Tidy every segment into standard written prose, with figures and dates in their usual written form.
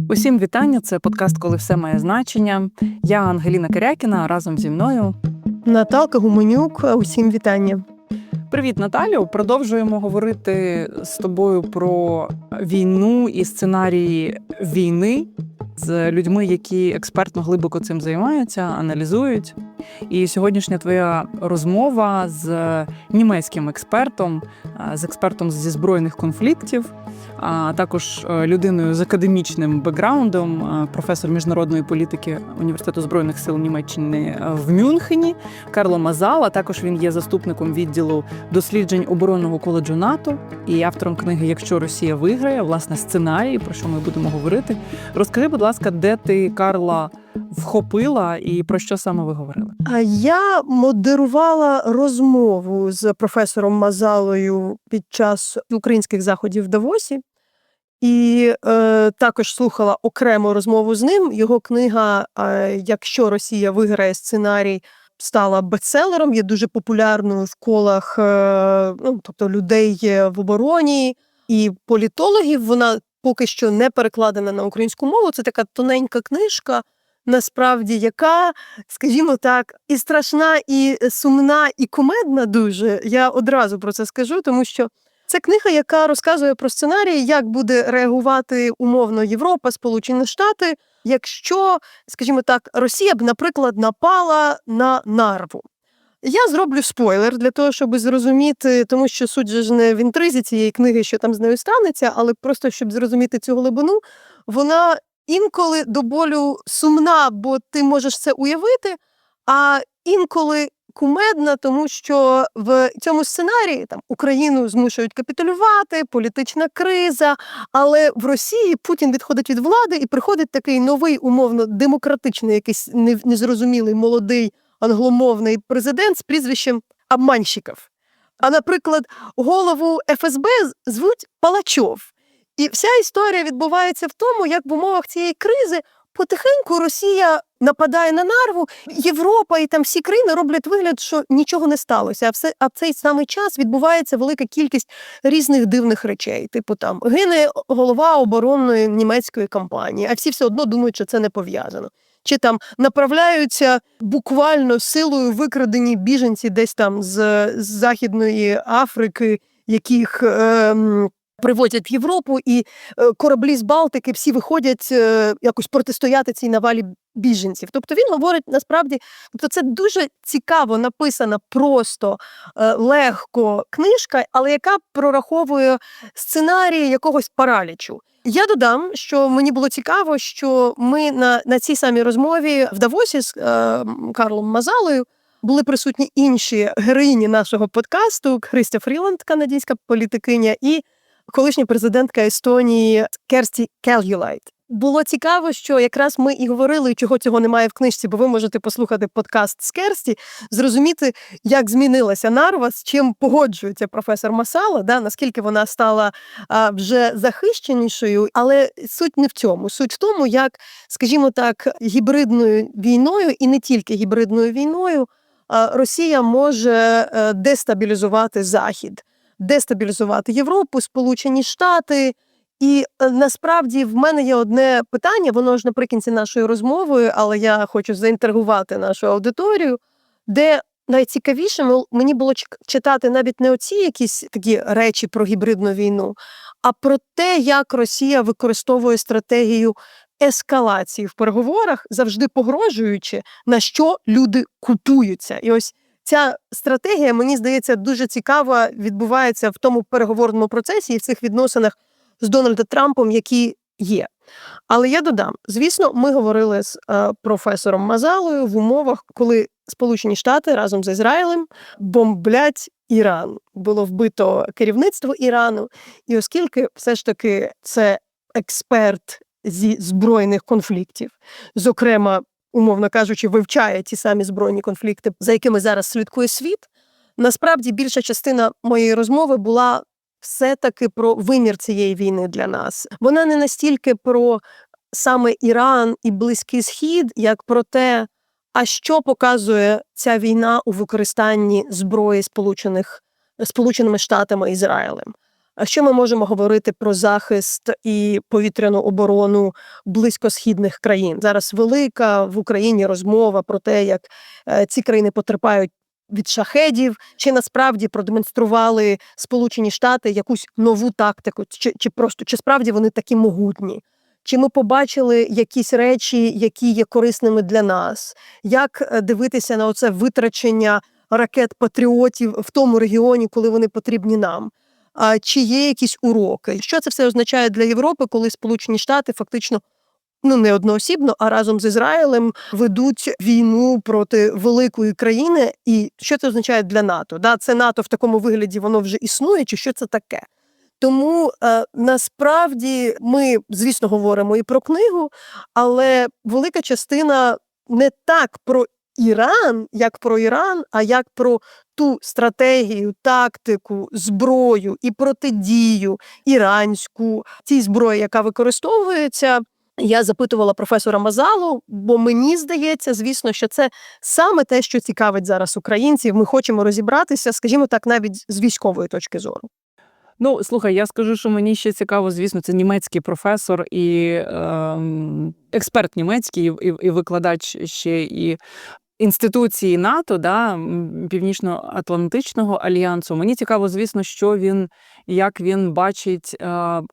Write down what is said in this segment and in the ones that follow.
Усім вітання, це подкаст «Коли все має значення». Я Ангеліна Карякіна, а разом зі мною Наталка Гуменюк. Усім вітання. Привіт, Наталю. Продовжуємо говорити з тобою про війну і сценарії війни з людьми, які експертно глибоко цим займаються, аналізують. І сьогоднішня твоя розмова з німецьким експертом, з експертом зі збройних конфліктів, а також людиною з академічним бекграундом, професор міжнародної політики Університету збройних сил Німеччини в Мюнхені, Карло Масала. Також він є заступником відділу досліджень оборонного коледжу НАТО і автором книги «Якщо Росія виграє», власне, сценарій, про що ми будемо говорити. Розкажи, будь ласка, де ти Карла вхопила і про що саме ви говорили? Я модерувала розмову з професором Масалою під час українських заходів в Давосі. І також слухала окрему розмову з ним. Його книга «Якщо Росія виграє» сценарій стала бестселером, є дуже популярною в колах тобто людей в обороні і політологів. Вона поки що не перекладена на українську мову. Це така тоненька книжка, насправді, яка, скажімо так, і страшна, і сумна, і кумедна дуже. Я одразу про це скажу, тому що це книга, яка розказує про сценарії, як буде реагувати умовно Європа, Сполучені Штати, якщо, скажімо так, Росія б, наприклад, напала на Нарву. Я зроблю спойлер для того, щоб зрозуміти, тому що суть же ж не в інтризі цієї книги, що там з нею станеться, але просто, щоб зрозуміти цю глибину, вона інколи до болю сумна, бо ти можеш це уявити, а інколи кумедна, тому що в цьому сценарії там Україну змушують капітулювати, політична криза, але в Росії Путін відходить від влади і приходить такий новий, умовно, демократичний, якийсь незрозумілий, молодий, англомовний президент з прізвищем Обманщиков. А, наприклад, голову ФСБ звуть Палачов. І вся історія відбувається в тому, як в умовах цієї кризи потихеньку Росія нападає на Нарву, Європа і там всі країни роблять вигляд, що нічого не сталося. А в цей самий час відбувається велика кількість різних дивних речей. Типу там гине голова оборонної німецької компанії, а всі все одно думають, що це не пов'язано. Чи там направляються буквально силою викрадені біженці десь там з Західної Африки, яких привозять в Європу, і кораблі з Балтики всі виходять якось протистояти цій навалі біженців. Тобто він говорить, насправді, це дуже цікаво написана, просто, легко книжка, але яка прораховує сценарії якогось паралічу. Я додам, що мені було цікаво, що ми на цій самій розмові в Давосі з Карлом Масалою були присутні інші героїні нашого подкасту, Христя Фріланд, канадська політикиня, і колишня президентка Естонії Керсті Келюлайт. Було цікаво, що якраз ми і говорили, чого цього немає в книжці, бо ви можете послухати подкаст з Керсті, зрозуміти, як змінилася Нарва, з чим погоджується професор Масала, наскільки вона стала вже захищенішою, але суть не в цьому. Суть в тому, як, скажімо так, гібридною війною, і не тільки гібридною війною, Росія може дестабілізувати Захід, дестабілізувати Європу, Сполучені Штати. І насправді в мене є одне питання, воно ж наприкінці нашої розмови, але я хочу заінтригувати нашу аудиторію, де найцікавіше мені було читати навіть не оці якісь такі речі про гібридну війну, а про те, як Росія використовує стратегію ескалації в переговорах, завжди погрожуючи, на що люди купуються. І ось ця стратегія, мені здається, дуже цікава, відбувається в тому переговорному процесі і в цих відносинах з Дональдом Трампом, які є. Але я додам, звісно, ми говорили з професором Масалою в умовах, коли Сполучені Штати разом з Ізраїлем бомблять Іран. Було вбито керівництво Ірану, і оскільки все ж таки це експерт зі збройних конфліктів, зокрема, умовно кажучи, вивчає ті самі збройні конфлікти, за якими зараз слідкує світ, насправді більша частина моєї розмови була все-таки про вимір цієї війни для нас. Вона не настільки про саме Іран і Близький Схід, як про те, а що показує ця війна у використанні зброї Сполученими Штатами і Ізраїлем. А що ми можемо говорити про захист і повітряну оборону близькосхідних країн? Зараз велика в Україні розмова про те, як ці країни потерпають від шахедів, чи насправді продемонстрували Сполучені Штати якусь нову тактику, чи справді вони такі могутні? Чи ми побачили якісь речі, які є корисними для нас? Як дивитися на оце витрачення ракет «Патріотів» в тому регіоні, коли вони потрібні нам? А чи є якісь уроки? Що це все означає для Європи, коли Сполучені Штати фактично не одноосібно, а разом з Ізраїлем ведуть війну проти великої країни? І що це означає для НАТО? Це НАТО в такому вигляді, воно вже існує, чи що це таке? Тому насправді ми, звісно, говоримо і про книгу, але велика частина не так про Іран, як про Іран, а як про ту стратегію, тактику, зброю і протидію іранську, тій зброї, яка використовується. Я запитувала професора Масалу, бо мені здається, звісно, що це саме те, що цікавить зараз українців. Ми хочемо розібратися, скажімо так, навіть з військової точки зору. Слухай, я скажу, що мені ще цікаво, звісно, це німецький професор і експерт німецький, і викладач ще і інституції НАТО, Північно-Атлантичного альянсу. Мені цікаво, звісно, як він бачить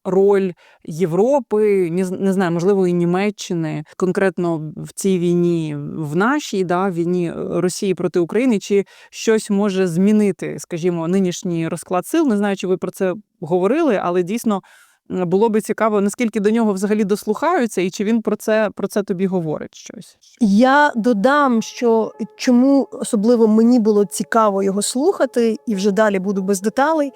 роль Європи, не знаю, можливо, і Німеччини, конкретно в цій війні, в нашій, війні Росії проти України, чи щось може змінити, скажімо, нинішній розклад сил. Не знаю, чи ви про це говорили, але дійсно було би цікаво, наскільки до нього взагалі дослухаються, і чи він про це тобі говорить щось. Я додам, що чому особливо мені було цікаво його слухати, і вже далі буду без деталей,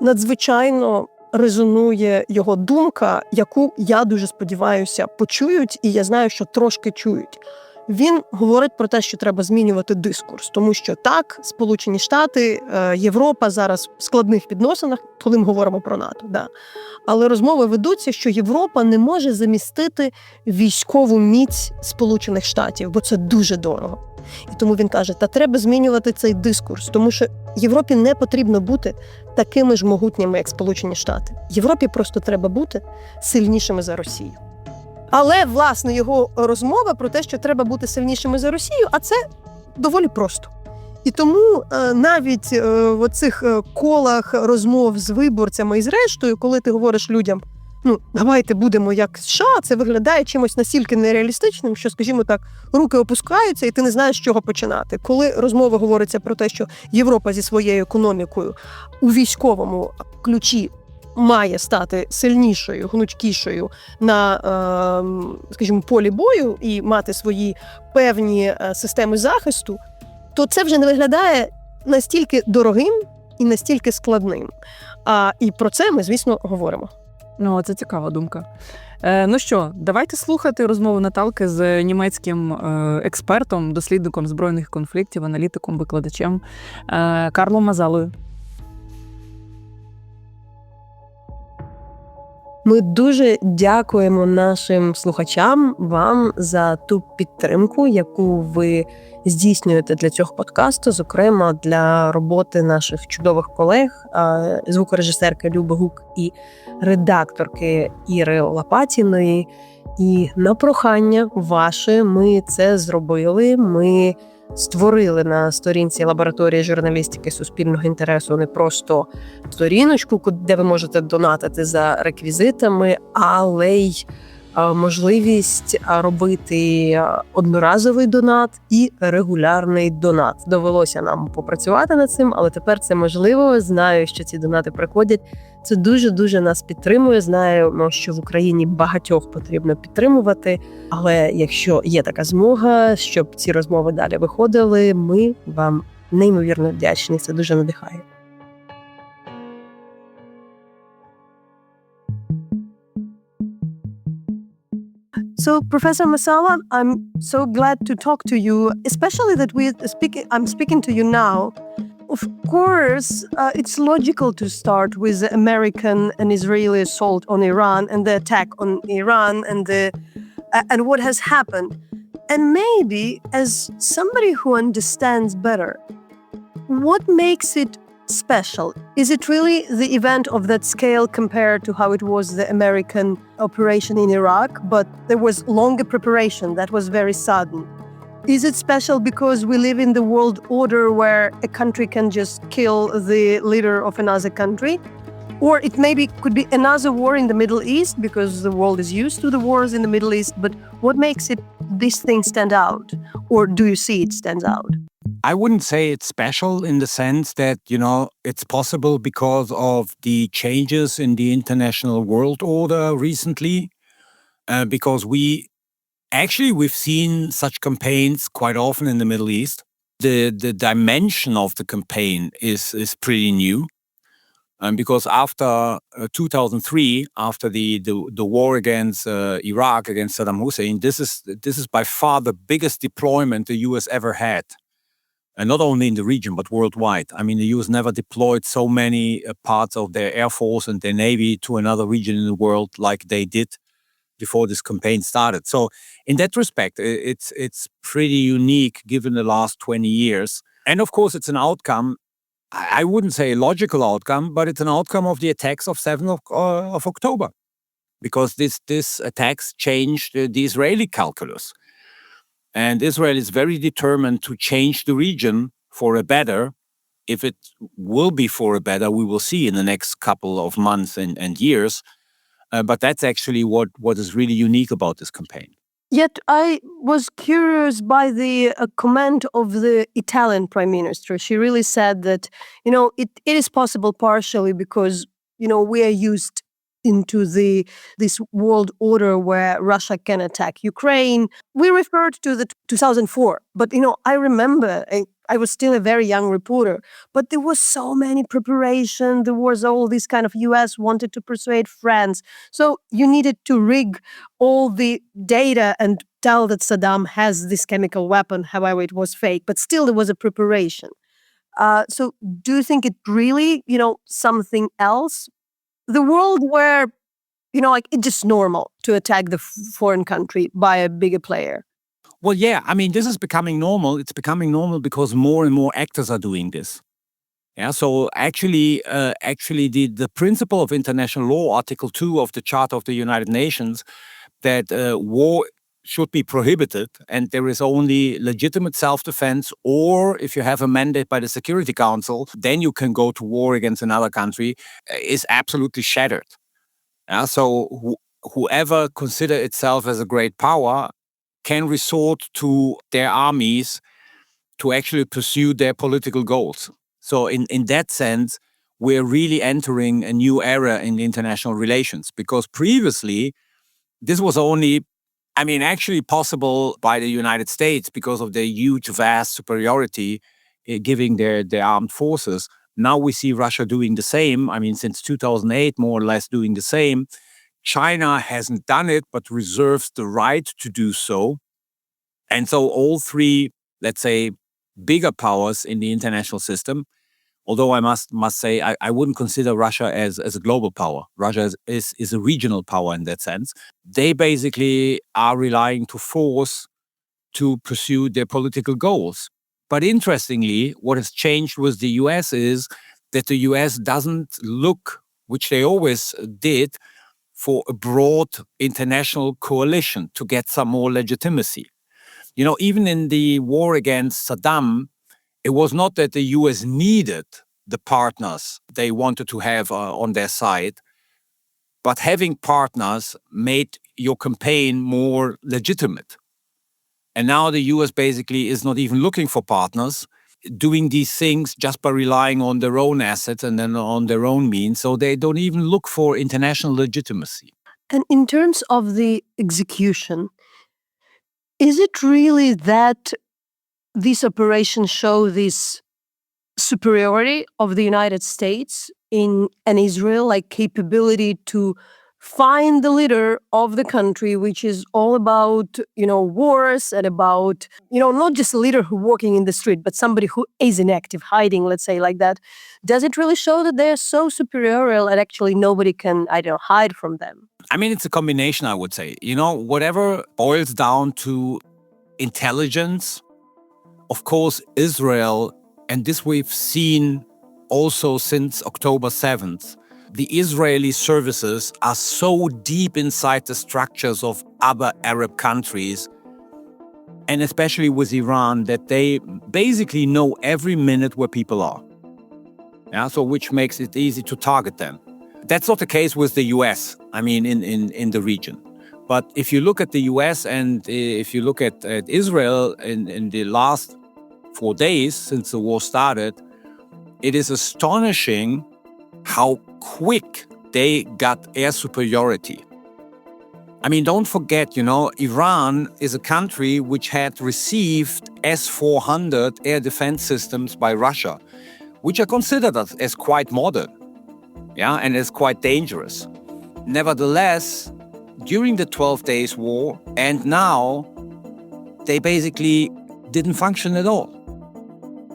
надзвичайно резонує його думка, яку, я дуже сподіваюся, почують, і я знаю, що трошки чують. Він говорить про те, що треба змінювати дискурс, тому що так, Сполучені Штати, Європа зараз в складних відносинах, коли ми говоримо про НАТО, але розмови ведуться, що Європа не може замістити військову міць Сполучених Штатів, бо це дуже дорого. І тому він каже, треба змінювати цей дискурс, тому що Європі не потрібно бути такими ж могутніми, як Сполучені Штати. Європі просто треба бути сильнішими за Росію. Але, власне, його розмова про те, що треба бути сильнішими за Росію, а це доволі просто. І тому навіть в оцих колах розмов з виборцями і зрештою, коли ти говориш людям, давайте будемо як США, це виглядає чимось настільки нереалістичним, що, скажімо так, руки опускаються і ти не знаєш, з чого починати. Коли розмова говориться про те, що Європа зі своєю економікою у військовому ключі має стати сильнішою, гнучкішою на, скажімо, полі бою і мати свої певні системи захисту, то це вже не виглядає настільки дорогим і настільки складним. І про це ми, звісно, говоримо. Це цікава думка. Що, давайте слухати розмову Наталки з німецьким експертом, дослідником збройних конфліктів, аналітиком, викладачем Карлом Масалою. Ми дуже дякуємо нашим слухачам, вам за ту підтримку, яку ви здійснюєте для цього подкасту, зокрема для роботи наших чудових колег, звукорежисерки Люби Гук і редакторки Іри Лопатіної. І на прохання ваше ми це зробили, ми створили на сторінці лабораторії журналістики суспільного інтересу не просто сторіночку, де ви можете донатити за реквізитами, але й можливість робити одноразовий донат і регулярний донат. Довелося нам попрацювати над цим, але тепер це можливо. Знаю, що ці донати приходять. Це дуже-дуже нас підтримує. Знаємо, що в Україні багатьох потрібно підтримувати. Але якщо є така змога, щоб ці розмови далі виходили, ми вам неймовірно вдячні. Це дуже надихає. So, Professor Masala, I'm so glad to talk to you, especially that I'm speaking to you now. Of course, it's logical to start with the American and Israeli assault on Iran and the attack on Iran and what has happened. And maybe, as somebody who understands better, what makes it special? Is it really the event of that scale compared to how it was the American operation in Iraq? But there was longer preparation that was very sudden. Is it special because we live in the world order where a country can just kill the leader of another country? Or it maybe could be another war in the Middle East because the world is used to the wars in the Middle East. But what makes this thing stand out? Or do you see it stands out? I wouldn't say it's special in the sense that, it's possible because of the changes in the international world order recently, because we've seen such campaigns quite often in the Middle East. The dimension of the campaign is pretty new. Because after 2003, after the war against Iraq, against Saddam Hussein, this is by far the biggest deployment the US ever had. And not only in the region, but worldwide. I mean, the US never deployed so many parts of their Air Force and their Navy to another region in the world like they did before this campaign started. So in that respect, it's pretty unique given the last 20 years. And of course, it's an outcome. I wouldn't say a logical outcome, but it's an outcome of the attacks of 7th of October. Because this attacks changed the Israeli calculus. And Israel is very determined to change the region for a better. If it will be for a better, we will see in the next couple of months and years. But that's actually what is really unique about this campaign. Yet I was curious by the comment of the Italian Prime Minister. She really said that, it is possible partially because, we are used into this world order where Russia can attack Ukraine. We referred to the 2004, but I remember I was still a very young reporter, but there was so many preparation. There was all this kind of US wanted to persuade France. So you needed to rig all the data and tell that Saddam has this chemical weapon, however it was fake, but still there was a preparation. So do you think it really, something else? The world where, it's just normal to attack the foreign country by a bigger player. Well, yeah, I mean, this is becoming normal. It's becoming normal because more and more actors are doing this. Yeah, so actually, the principle of international law, Article 2 of the Charter of the United Nations, that war should be prohibited and there is only legitimate self-defense, or if you have a mandate by the Security Council, then you can go to war against another country, is absolutely shattered. Yeah, so whoever consider itself as a great power can resort to their armies to actually pursue their political goals. So in that sense, we're really entering a new era in international relations, because previously this was only, actually possible by the United States because of their huge, vast superiority giving their armed forces. Now we see Russia doing the same. Since 2008, more or less doing the same. China hasn't done it, but reserves the right to do so. And so all three, let's say, bigger powers in the international system, although I must say I wouldn't consider Russia as a global power. Russia is a regional power in that sense. They basically are relying to force to pursue their political goals. But interestingly, what has changed with the US is that the US doesn't look, which they always did, for a broad international coalition to get some more legitimacy. Even in the war against Saddam, it was not that the US needed the partners they wanted to have on their side, but having partners made your campaign more legitimate. And now the US basically is not even looking for partners, doing these things just by relying on their own assets and then on their own means. So they don't even look for international legitimacy. And in terms of the execution, is it really that these operations show this superiority of the United States in an Israel, like capability to find the leader of the country, which is all about, wars and about, not just a leader who walking in the street, but somebody who is inactive, hiding, let's say like that. Does it really show that they're so superior and actually nobody can, hide from them? It's a combination, I would say. Whatever boils down to intelligence, of course, Israel, and this we've seen also since October 7th, the Israeli services are so deep inside the structures of other Arab countries, and especially with Iran, that they basically know every minute where people are. Yeah, so which makes it easy to target them. That's not the case with the US, in the region. But if you look at the US and if you look at Israel in the last 4 days since the war started, it is astonishing how quick they got air superiority. Don't forget, Iran is a country which had received S-400 air defense systems by Russia, which are considered as quite modern, and as quite dangerous. Nevertheless, during the 12 Days War and now, they basically didn't function at all.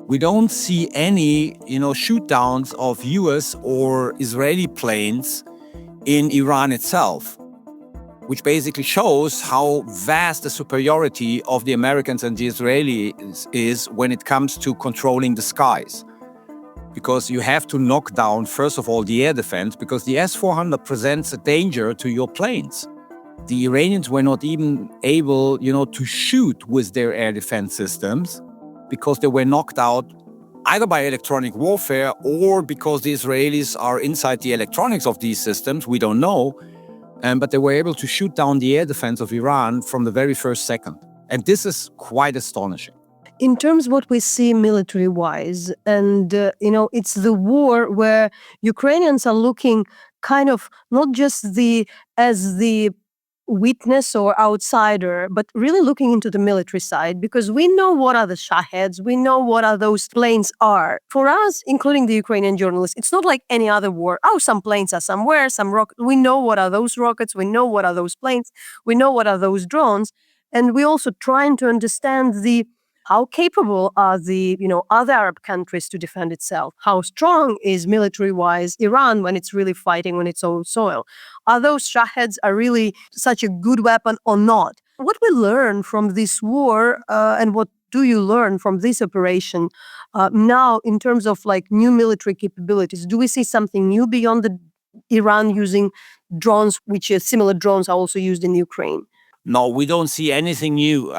We don't see any, shoot-downs of US or Israeli planes in Iran itself, which basically shows how vast the superiority of the Americans and the Israelis is when it comes to controlling the skies. Because you have to knock down, first of all, the air defense, because the S-400 presents a danger to your planes. The Iranians were not even able, to shoot with their air defense systems because they were knocked out either by electronic warfare or because the Israelis are inside the electronics of these systems. We don't know. But they were able to shoot down the air defense of Iran from the very first second. And this is quite astonishing. In terms of what we see military-wise, and, it's the war where Ukrainians are looking kind of not just as the witness or outsider, but really looking into the military side, because we know what are the Shaheds, we know what are those planes are. For us, including the Ukrainian journalists, it's not like any other war. Oh, some planes are somewhere, some rockets. We know what are those rockets, we know what are those planes, we know what are those drones, and we're also trying to understand how capable are the other Arab countries to defend itself? How strong is military-wise Iran when it's really fighting on its own soil? Are those Shaheds are really such a good weapon or not? What we learn from this war, and what do you learn from this operation now in terms of new military capabilities? Do we see something new beyond the Iran using drones, which similar drones are also used in Ukraine? No, we don't see anything new.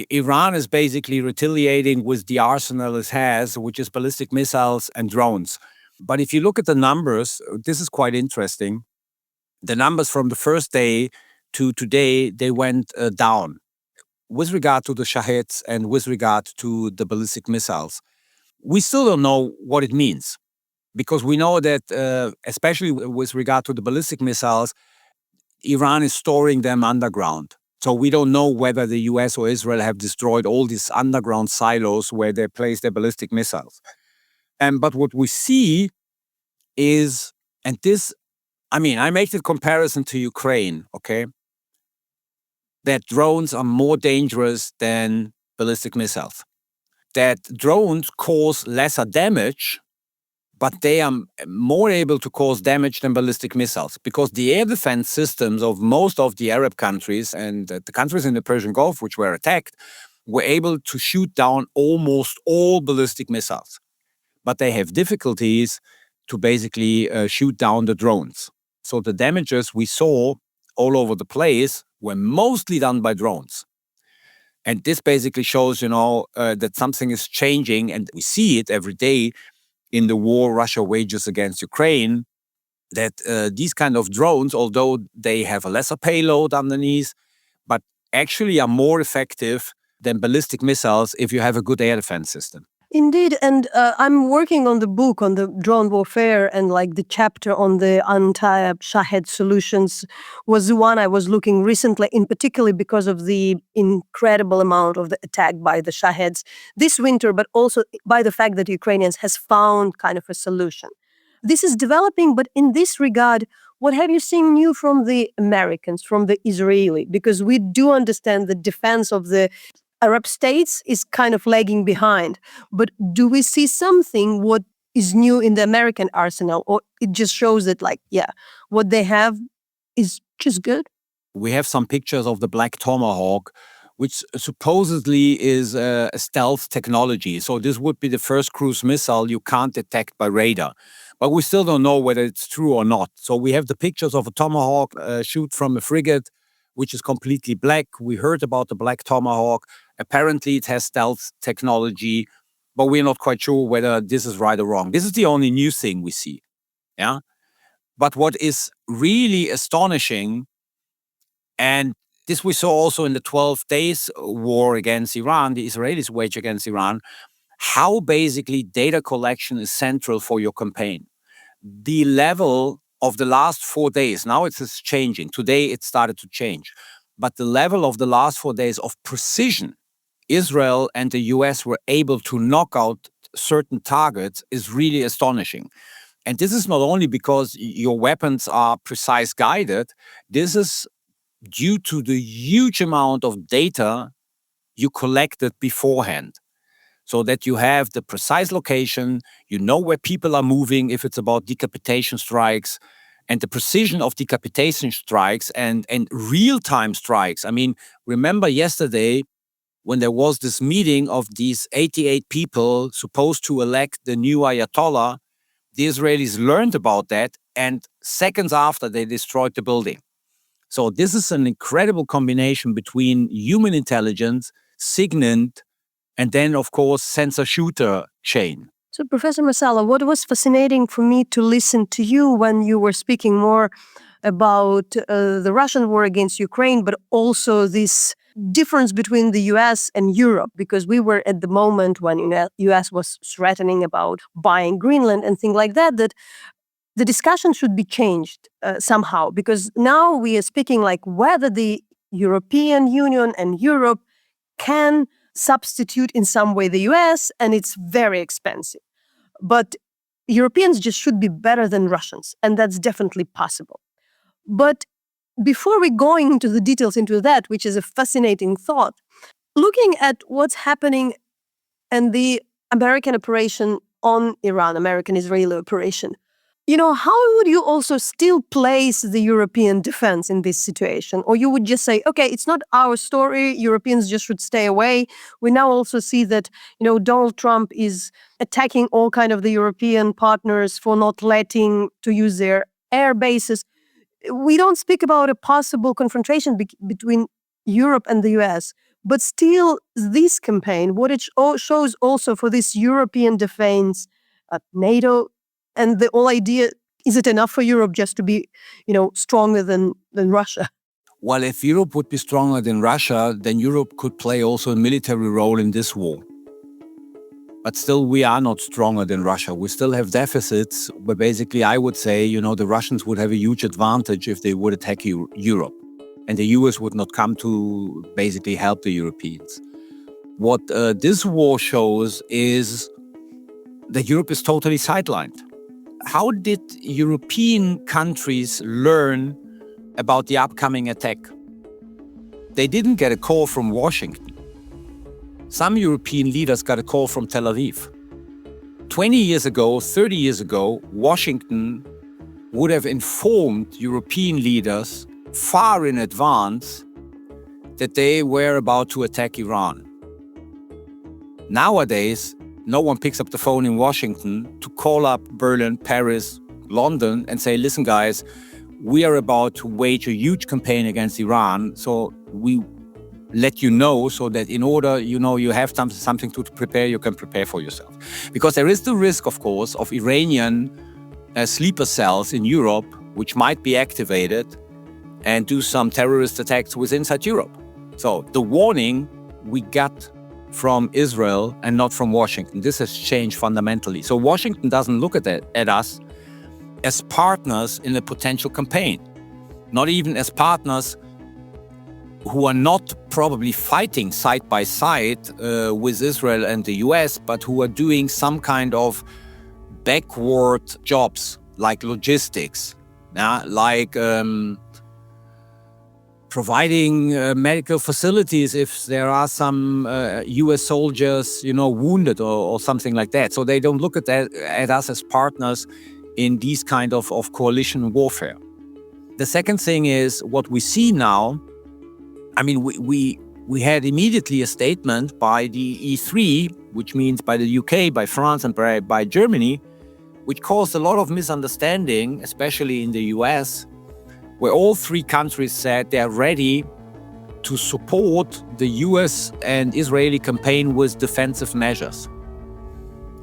Iran is basically retaliating with the arsenal it has, which is ballistic missiles and drones. But if you look at the numbers, this is quite interesting. The numbers from the first day to today, they went down with regard to the Shaheds and with regard to the ballistic missiles. We still don't know what it means, because we know that, especially with regard to the ballistic missiles, Iran is storing them underground. So we don't know whether the US or Israel have destroyed all these underground silos where they place their ballistic missiles. But what we see is, and this, I make the comparison to Ukraine, okay? That drones are more dangerous than ballistic missiles. That drones cause lesser damage, but they are more able to cause damage than ballistic missiles, because the air defense systems of most of the Arab countries and the countries in the Persian Gulf which were attacked were able to shoot down almost all ballistic missiles. But they have difficulties to basically shoot down the drones. So the damages we saw all over the place were mostly done by drones. And this basically shows, that something is changing, and we see it every day in the war Russia wages against Ukraine, that these kind of drones, although they have a lesser payload underneath, but actually are more effective than ballistic missiles if you have a good air defense system. Indeed, and I'm working on the book on the drone warfare, and the chapter on the anti-Shahed solutions was the one I was looking recently, in particularly because of the incredible amount of the attack by the Shaheds this winter, but also by the fact that Ukrainians has found kind of a solution. This is developing, but in this regard, what have you seen new from the Americans, from the Israeli? Because we do understand the defense of the Arab states is kind of lagging behind. But do we see something what is new in the American arsenal, or it just shows that what they have is just good? We have some pictures of the Black Tomahawk, which supposedly is a stealth technology. So this would be the first cruise missile you can't detect by radar. But we still don't know whether it's true or not. So we have the pictures of a Tomahawk shoot from a frigate, which is completely black. We heard about the black Tomahawk. Apparently it has stealth technology, but we're not quite sure whether this is right or wrong. This is the only new thing we see. Yeah. But what is really astonishing, and this we saw also in the 12 days war against Iran, the Israelis wage against Iran, how basically data collection is central for your campaign. The level of the last 4 days, now it's changing. Today it started to change. But the level of the last 4 days of precision Israel and the US were able to knock out certain targets is really astonishing. And this is not only because your weapons are precise guided, this is due to the huge amount of data you collected beforehand. So that you have the precise location, you know where people are moving if it's about decapitation strikes, and the precision of decapitation strikes and real-time strikes. I mean, remember yesterday when there was this meeting of these 88 people supposed to elect the new Ayatollah, the Israelis learned about that, and seconds after they destroyed the building. So this is an incredible combination between human intelligence, SIGINT, and then, of course, sensor-shooter chain. So, Professor Masala, what was fascinating for me to listen to you when you were speaking more about the Russian war against Ukraine, but also this difference between the US and Europe, because we were at the moment when US was threatening about buying Greenland and things like that, that the discussion should be changed somehow, because now we are speaking like whether the European Union and Europe can substitute in some way the US, and it's very expensive. But Europeans just should be better than Russians, and that's definitely possible. But before we go into the details into that, which is a fascinating thought, looking at what's happening and the American operation on Iran, American-Israeli operation, how would you also still place the European defense in this situation? Or you would just say, okay, it's not our story, Europeans just should stay away. We now also see that, Donald Trump is attacking all kind of the European partners for not letting to use their air bases. We don't speak about a possible confrontation between Europe and the US, but still this campaign, what it shows also for this European defense, NATO, and the whole idea, is it enough for Europe just to be, stronger than Russia? Well, if Europe would be stronger than Russia, then Europe could play also a military role in this war. But still, we are not stronger than Russia. We still have deficits, but basically I would say, the Russians would have a huge advantage if they would attack Europe. And the US would not come to basically help the Europeans. What this war shows is that Europe is totally sidelined. How did European countries learn about the upcoming attack? They didn't get a call from Washington. Some European leaders got a call from Tel Aviv. 20 years ago, 30 years ago, Washington would have informed European leaders far in advance that they were about to attack Iran. Nowadays, no one picks up the phone in Washington to call up Berlin, Paris, London and say, listen, guys, we are about to wage a huge campaign against Iran. So we let you know so that in order, you have something to prepare, you can prepare for yourself. Because there is the risk, of course, of Iranian sleeper cells in Europe, which might be activated and do some terrorist attacks inside Europe. So the warning we got from Israel and not from Washington. This has changed fundamentally. So Washington doesn't look at us as partners in a potential campaign, not even as partners who are not probably fighting side by side with Israel and the US, but who are doing some kind of backward jobs like logistics, like providing medical facilities if there are some US soldiers, wounded or something like that. So they don't look at us as partners in these kind of coalition warfare. The second thing is what we see now. I mean, we we had immediately a statement by the E3, which means by the UK, by France, and by Germany, which caused a lot of misunderstanding, especially in the US, where all three countries said they're ready to support the US and Israeli campaign with defensive measures.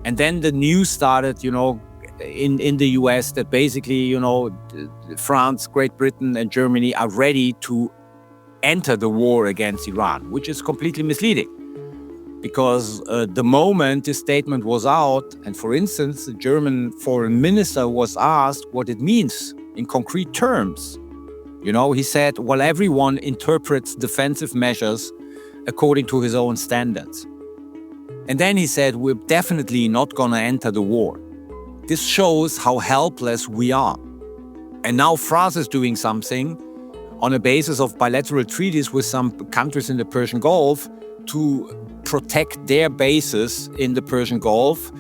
And then the news started, in the US that basically, France, Great Britain, and Germany are ready to enter the war against Iran, which is completely misleading. Because the moment this statement was out, and for instance, the German foreign minister was asked what it means in concrete terms. He said, well, everyone interprets defensive measures according to his own standards. And then he said, we're definitely not going to enter the war. This shows how helpless we are. And now France is doing something on a basis of bilateral treaties with some countries in the Persian Gulf to protect their bases in the Persian Gulf.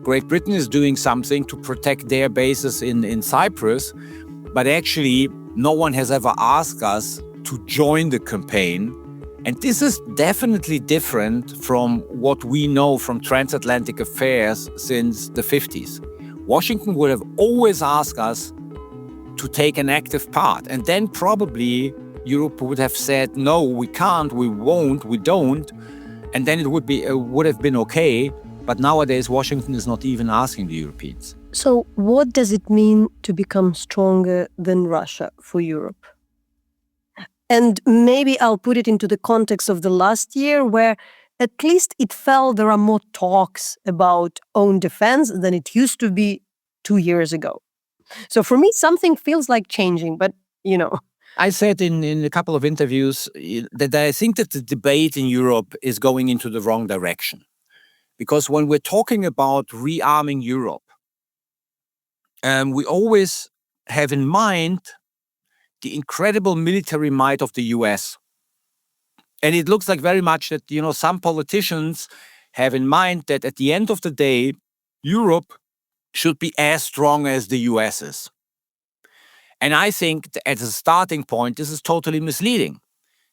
Great Britain is doing something to protect their bases in Cyprus. But actually, no one has ever asked us to join the campaign. And this is definitely different from what we know from transatlantic affairs since the 50s. Washington would have always asked us to take an active part. And then probably Europe would have said, no, we can't, we won't, we don't. And then it would have been okay. But nowadays, Washington is not even asking the Europeans. So what does it mean to become stronger than Russia for Europe? And maybe I'll put it into the context of the last year, where at least it felt there are more talks about own defense than it used to be 2 years ago. So for me, something feels like changing, but I said in a couple of interviews that I think that the debate in Europe is going into the wrong direction. Because when we're talking about rearming Europe, we always have in mind the incredible military might of the US. And it looks like very much that, some politicians have in mind that at the end of the day, Europe should be as strong as the US is. And I think that as a starting point, this is totally misleading.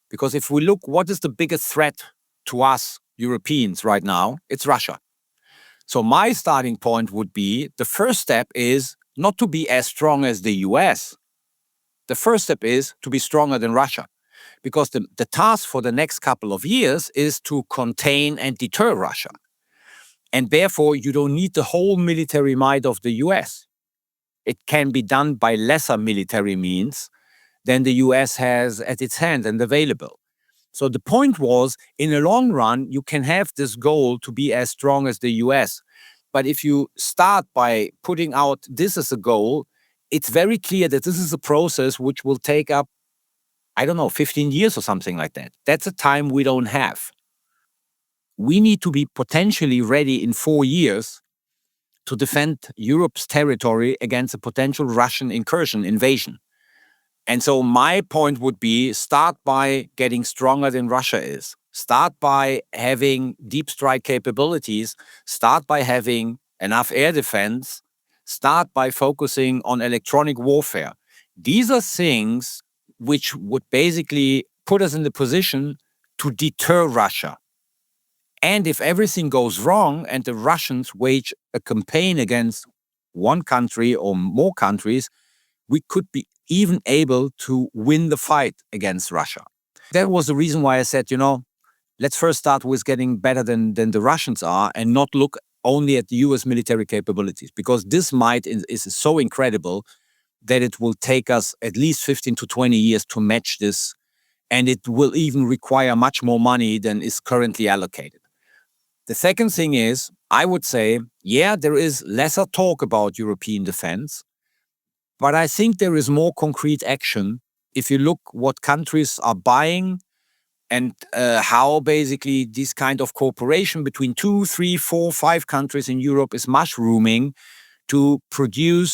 Because if we look, what is the biggest threat to us Europeans right now? It's Russia. So my starting point would be, the first step is not to be as strong as the US. The first step is to be stronger than Russia. Because the task for the next couple of years is to contain and deter Russia. And therefore, you don't need the whole military might of the US. It can be done by lesser military means than the US has at its hand and available. So the point was, in the long run, you can have this goal to be as strong as the US. But if you start by putting out this as a goal, it's very clear that this is a process which will take up, 15 years or something like that. That's a time we don't have. We need to be potentially ready in 4 years to defend Europe's territory against a potential Russian invasion. And so my point would be, start by getting stronger than Russia is. Start by having deep strike capabilities. Start by having enough air defense. Start by focusing on electronic warfare. These are things which would basically put us in the position to deter Russia. And if everything goes wrong and the Russians wage a campaign against one country or more countries, we could be even able to win the fight against Russia. That was the reason why I said, let's first start with getting better than the Russians are and not look only at the US military capabilities, because this might is so incredible that it will take us at least 15 to 20 years to match this. And it will even require much more money than is currently allocated. The second thing is, I would say, there is lesser talk about European defense, but I think there is more concrete action if you look what countries are buying and how basically this kind of cooperation between 2, 3, 4, 5 countries in Europe is mushrooming to procure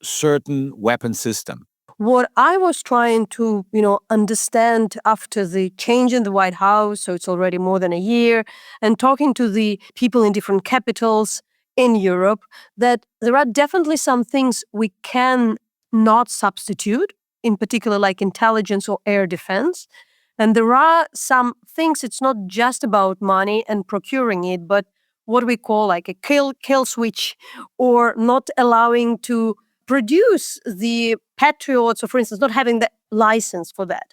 certain weapon system. What I was trying to, understand after the change in the White House, so it's already more than a year, and talking to the people in different capitals in Europe, that there are definitely some things we can not substitute, in particular like intelligence or air defense. And there are some things, it's not just about money and procuring it, but what we call like a kill switch, or not allowing to produce the patriots, or for instance, not having the license for that.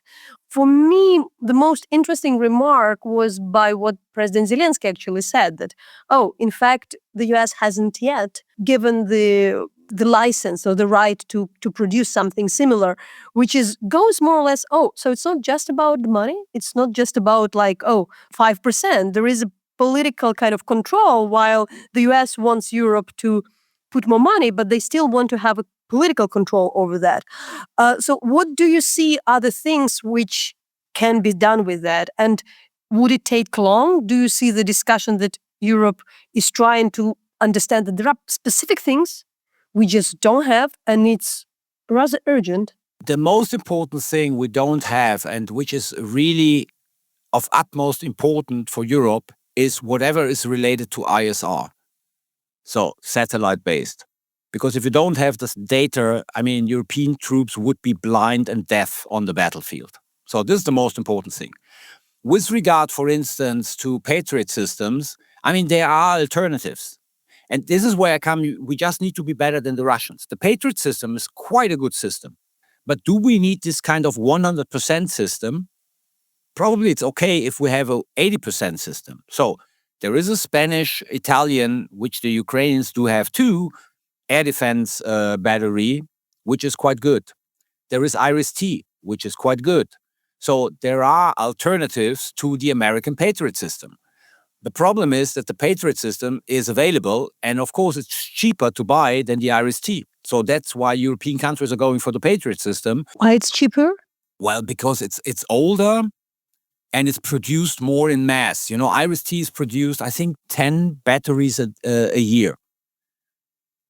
For me, the most interesting remark was by what President Zelensky actually said, that, oh, in fact, the US hasn't yet given the license or the right to produce something similar, which goes more or less, oh, so it's not just about the money. It's not just about like, oh, 5%. There is a political kind of control, while the US wants Europe to put more money, but they still want to have a political control over that. So what do you see are the things which can be done with that? And would it take long? Do you see the discussion that Europe is trying to understand that there are specific things we just don't have, and it's rather urgent? The most important thing we don't have, and which is really of utmost importance for Europe, is whatever is related to ISR. So satellite-based. Because if you don't have this data, I mean, European troops would be blind and deaf on the battlefield. So this is the most important thing. With regard, for instance, to Patriot systems, I mean, there are alternatives. And this is where I come, we just need to be better than the Russians. The Patriot system is quite a good system. But do we need this kind of 100% system? Probably it's okay if we have an 80% system. So there is a Spanish, Italian, which the Ukrainians do have too, air defense battery, which is quite good. There is IRIS-T, which is quite good. So there are alternatives to the American Patriot system. The problem is that the Patriot system is available, and of course it's cheaper to buy than the IRIS-T. So that's why European countries are going for the Patriot system. Why it's cheaper? Well, because it's older and it's produced more in mass. You know, IRIS-T is produced, I think, 10 batteries a year.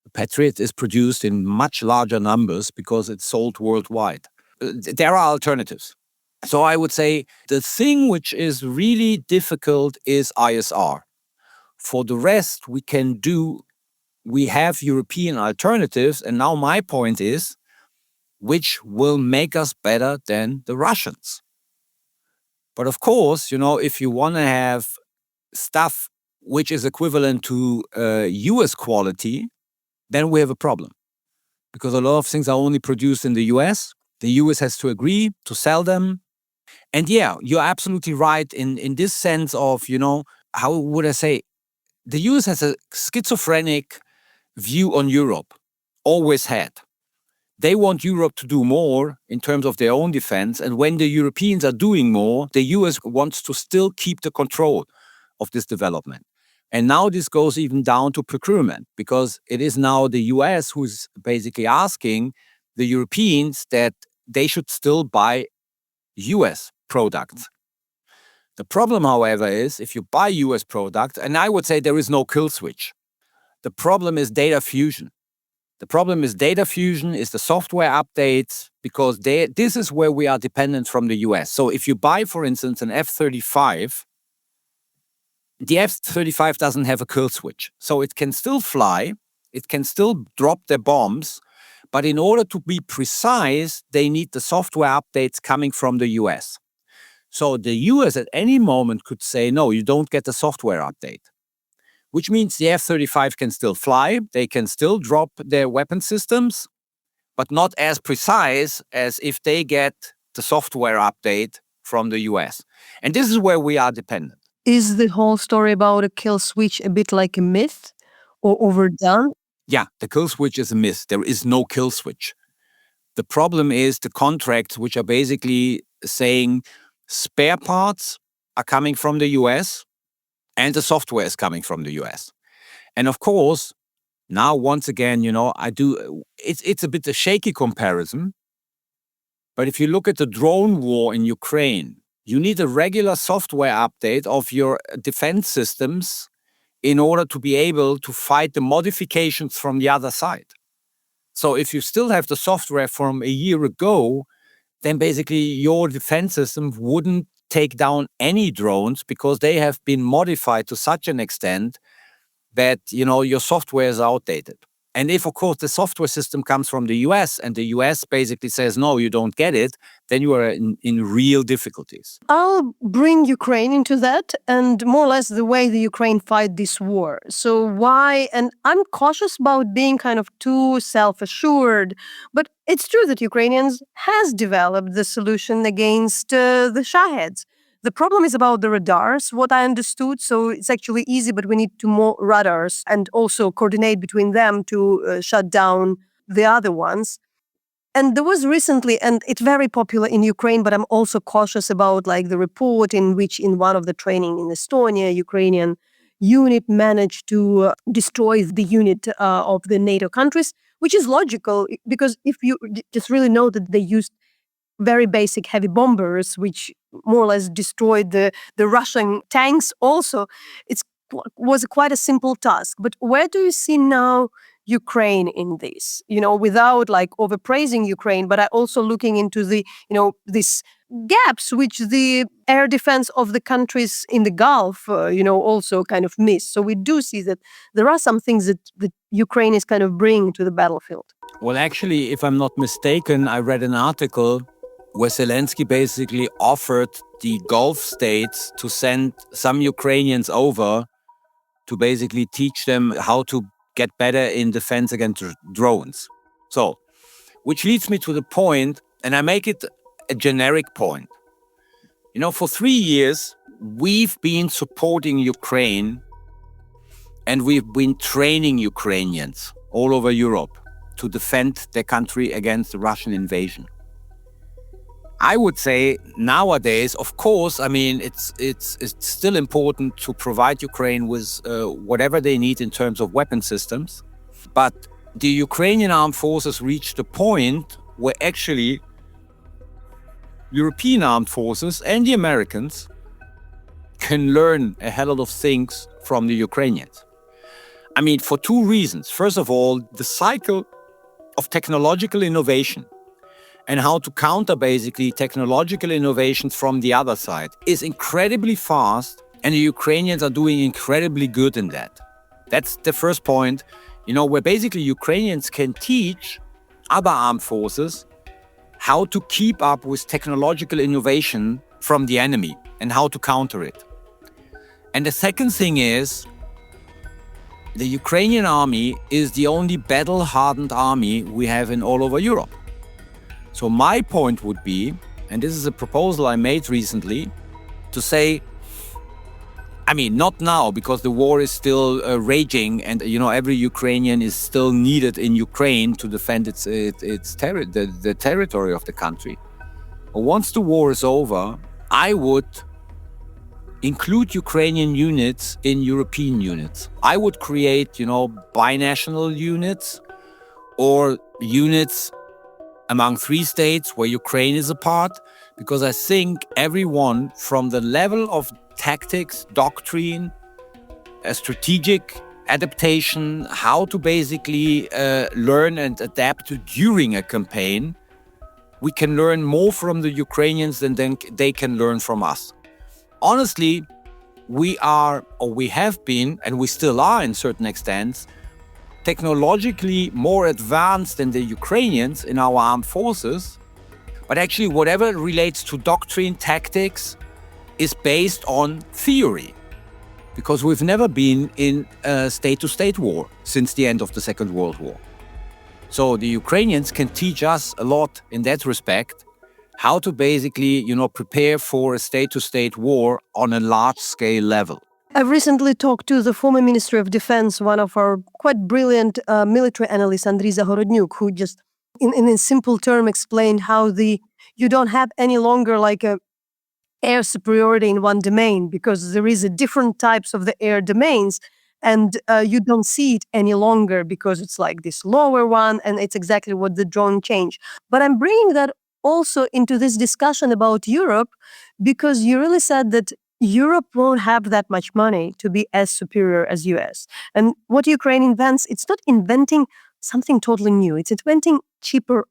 The Patriot is produced in much larger numbers because it's sold worldwide. There are alternatives. So I would say the thing which is really difficult is ISR. For the rest, we have European alternatives. And now my point is, which will make us better than the Russians. But of course, you know, if you want to have stuff which is equivalent to US quality, then we have a problem. Because a lot of things are only produced in the US. The US has to agree to sell them. And yeah, you're absolutely right in this sense of, you know, how would I say, the US has a schizophrenic view on Europe, always had. They want Europe to do more in terms of their own defense. And when the Europeans are doing more, the US wants to still keep the control of this development. And now this goes even down to procurement, because it is now the US who's basically asking the Europeans that they should still buy US products. The problem, however, is if you buy US products, and I would say there is no kill switch. The problem is data fusion. The problem is data fusion, is the software updates, because this is where we are dependent from the US. So if you buy, for instance, an F-35, the F-35 doesn't have a kill switch. So it can still fly, it can still drop their bombs, but in order to be precise, they need the software updates coming from the US. So the US at any moment could say, no, you don't get the software update, which means the F-35 can still fly, they can still drop their weapon systems, but not as precise as if they get the software update from the US. And this is where we are dependent. Is the whole story about a kill switch a bit like a myth or overdone? Yeah, the kill switch is a myth. There is no kill switch. The problem is the contracts, which are basically saying spare parts are coming from the US and the software is coming from the US. And of course, now once again, you know, it's a bit a shaky comparison. But if you look at the drone war in Ukraine, you need a regular software update of your defense systems in order to be able to fight the modifications from the other side. So if you still have the software from a year ago, then basically your defense system wouldn't take down any drones because they have been modified to such an extent that, you know, your software is outdated. And if, of course, the software system comes from the US and the US basically says, no, you don't get it, then you are in real difficulties. I'll bring Ukraine into that and more or less the way the Ukraine fight this war. So why, and I'm cautious about being kind of too self-assured, but it's true that Ukrainians has developed the solution against the Shaheds. The problem is about the radars, what I understood. So it's actually easy, but we need two more radars and also coordinate between them to shut down the other ones. And there was recently, and it's very popular in Ukraine, but I'm also cautious about like the report in which in one of the training in Estonia, Ukrainian unit managed to destroy the unit of the NATO countries, which is logical because if you just really know that they used very basic heavy bombers, which more or less destroyed the Russian tanks also, it was quite a simple task. But where do you see now Ukraine in this? Without like overpraising Ukraine, but I also looking into the, these gaps which the air defense of the countries in the Gulf, also kind of miss. So we do see that there are some things that Ukraine is kind of bringing to the battlefield. Well, actually, if I'm not mistaken, I read an article where Zelensky basically offered the Gulf states to send some Ukrainians over to basically teach them how to get better in defense against drones. So, which leads me to the point, and I make it a generic point. For 3 years, we've been supporting Ukraine and we've been training Ukrainians all over Europe to defend their country against the Russian invasion. I would say nowadays, of course, it's still important to provide Ukraine with whatever they need in terms of weapon systems. But the Ukrainian armed forces reached a point where actually European armed forces and the Americans can learn a hell of things from the Ukrainians. For two reasons. First of all, the cycle of technological innovation and how to counter basically technological innovations from the other side is incredibly fast, and the Ukrainians are doing incredibly good in that. That's the first point, where basically Ukrainians can teach other armed forces how to keep up with technological innovation from the enemy and how to counter it. And the second thing is, the Ukrainian army is the only battle-hardened army we have in all over Europe. So my point would be, and this is a proposal I made recently, to say, not now because the war is still raging and every Ukrainian is still needed in Ukraine to defend the territory of the country. But once the war is over, I would include Ukrainian units in European units. I would create, binational units or units among 3 states where Ukraine is a part, because I think everyone from the level of tactics, doctrine, strategic adaptation, how to basically learn and adapt during a campaign, we can learn more from the Ukrainians than they can learn from us. Honestly, we have been, and we still are in certain extents, technologically more advanced than the Ukrainians in our armed forces. But actually, whatever relates to doctrine, tactics, is based on theory. Because we've never been in a state-to-state war since the end of the Second World War. So the Ukrainians can teach us a lot in that respect, how to basically, prepare for a state-to-state war on a large-scale level. I've recently talked to the former Ministry of Defense, one of our quite brilliant military analysts, Andriy Zahorodnyuk, who just, in a simple term, explained how you don't have any longer like a air superiority in one domain, because there is a different types of the air domains, and you don't see it any longer because it's like this lower one, and it's exactly what the drone changed. But I'm bringing that also into this discussion about Europe, because you really said that Europe won't have that much money to be as superior as US. And what Ukraine invents, it's not inventing something totally new. It's inventing cheaper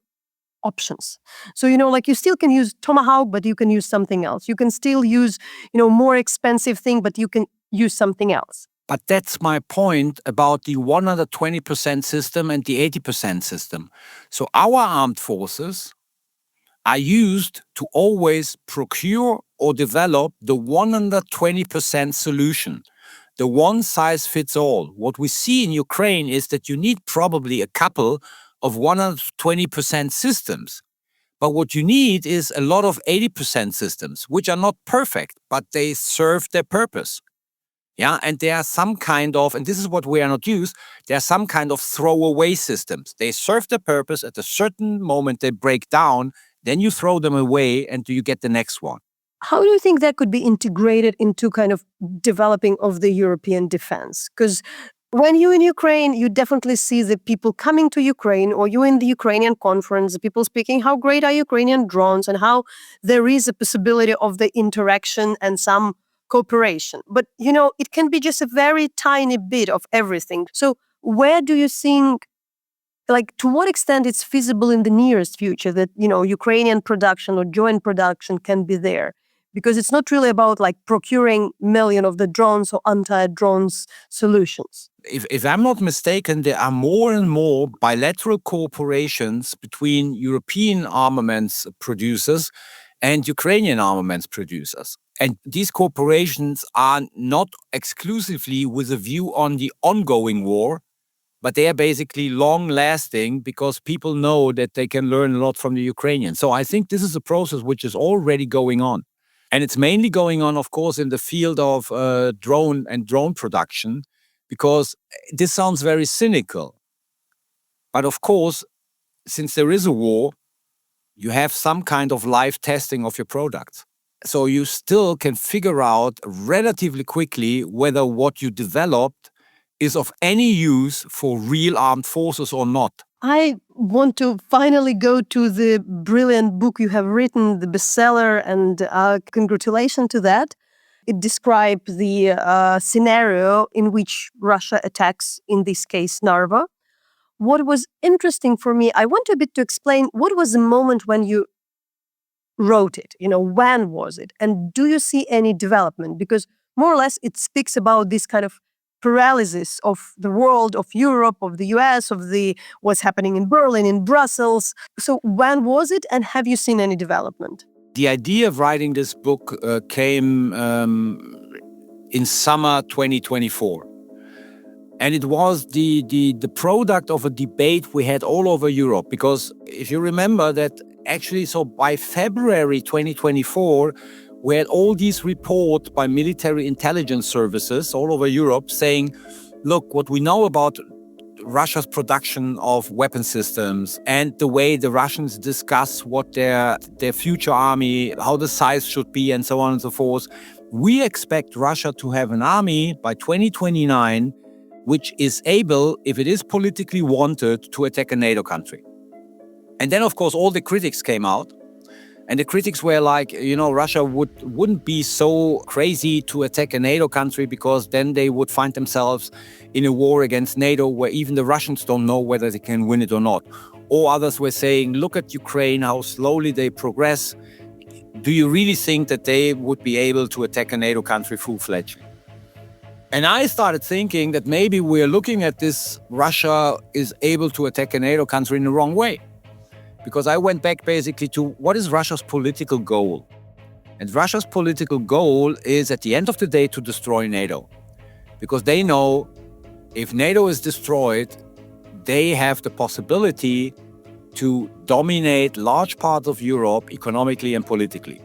options. So, you still can use Tomahawk, but you can use something else. You can still use, more expensive thing, but you can use something else. But that's my point about the 120% system and the 80% system. So our armed forces are used to always procure or develop the 120% solution, the one size fits all. What we see in Ukraine is that you need probably a couple of 120% systems. But what you need is a lot of 80% systems, which are not perfect, but they serve their purpose. Yeah, and there are some kind of, and this is what we are not used, there are some kind of throwaway systems. They serve their purpose. At a certain moment, they break down, then you throw them away and you get the next one. How do you think that could be integrated into kind of developing of the European defense? Because when you're in Ukraine, you definitely see the people coming to Ukraine, or you in the Ukrainian conference, the people speaking how great are Ukrainian drones and how there is a possibility of the interaction and some cooperation. But, it can be just a very tiny bit of everything. So where do you think, to what extent it's feasible in the nearest future that, Ukrainian production or joint production can be there? Because it's not really about procuring million of the drones or anti-drones solutions. If I'm not mistaken, there are more and more bilateral cooperations between European armaments producers and Ukrainian armaments producers. And these corporations are not exclusively with a view on the ongoing war, but they are basically long-lasting because people know that they can learn a lot from the Ukrainians. So I think this is a process which is already going on. And it's mainly going on, of course, in the field of drone production, because this sounds very cynical. But of course, since there is a war, you have some kind of live testing of your products. So you still can figure out relatively quickly whether what you developed is of any use for real armed forces or not. I want to finally go to the brilliant book you have written, the bestseller, and congratulations to that. It describes the scenario in which Russia attacks, in this case, Narva. What was interesting for me, I want a bit to explain what was the moment when you wrote it? When was it? And do you see any development? Because more or less it speaks about this kind of paralysis of the world, of Europe, of the US, of what's happening in Berlin, in Brussels. So when was it, and have you seen any development? The idea of writing this book came in summer 2024. And it was the product of a debate we had all over Europe. Because if you remember that actually, so by February 2024, we had all these reports by military intelligence services all over Europe saying, look, what we know about Russia's production of weapon systems and the way the Russians discuss what their future army, how the size should be, and so on and so forth. We expect Russia to have an army by 2029 which is able, if it is politically wanted, to attack a NATO country. And then, of course, all the critics came out. And the critics were like, Russia wouldn't be so crazy to attack a NATO country because then they would find themselves in a war against NATO where even the Russians don't know whether they can win it or not. Or others were saying, look at Ukraine, how slowly they progress. Do you really think that they would be able to attack a NATO country full-fledged? And I started thinking that maybe we're looking at this Russia is able to attack a NATO country in the wrong way. Because I went back basically to what is Russia's political goal? And Russia's political goal is at the end of the day to destroy NATO. Because they know if NATO is destroyed, they have the possibility to dominate large parts of Europe economically and politically.